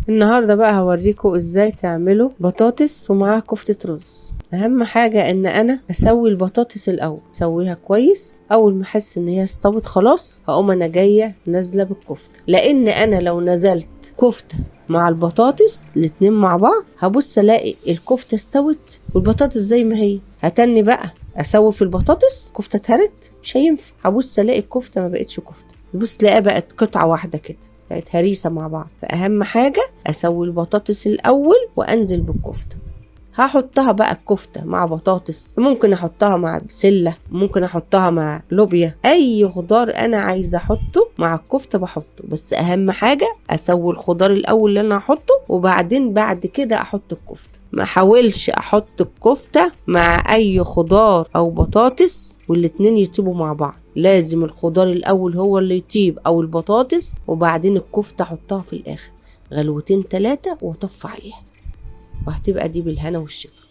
النهاردة بقى هوريكم ازاي تعملوا بطاطس ومعاها كفتة رز. اهم حاجة ان انا اسوي البطاطس الاول، اسويها كويس. اول ما احس ان هي استوت خلاص هقوم انا جاية نازلة بالكفتة، لان انا لو نزلت كفتة مع البطاطس الاتنين مع بعض هبص الاقي الكفتة استوت والبطاطس زي ما هي. هتني بقى اسوي في البطاطس كفتة اتهرت، مش هينفع. هبص الاقي الكفتة ما بقتش كفتة، بص تلاقيها بقت قطعة واحدة كده، بقت هريسة مع بعض. فأهم حاجة أسوي البطاطس الأول وأنزل بالكفتة. هحطها بقى الكفتة مع بطاطس، ممكن أحطها مع بسلة، ممكن أحطها مع لوبيا، أي خضار أنا عايزة أحطه مع الكفتة بحطه. بس أهم حاجة أسوي الخضار الأول اللي أنا هحطه، وبعدين بعد كده أحط الكفتة. ما حاولش أحط الكفتة مع أي خضار أو بطاطس والاتنين يطيبوا مع بعض. لازم الخضار الأول هو اللي يطيب أو البطاطس، وبعدين الكفتة أحطها في الآخر غلوتين 3 وأطفي عليها، وهتبقى دي بالهنا والشفا.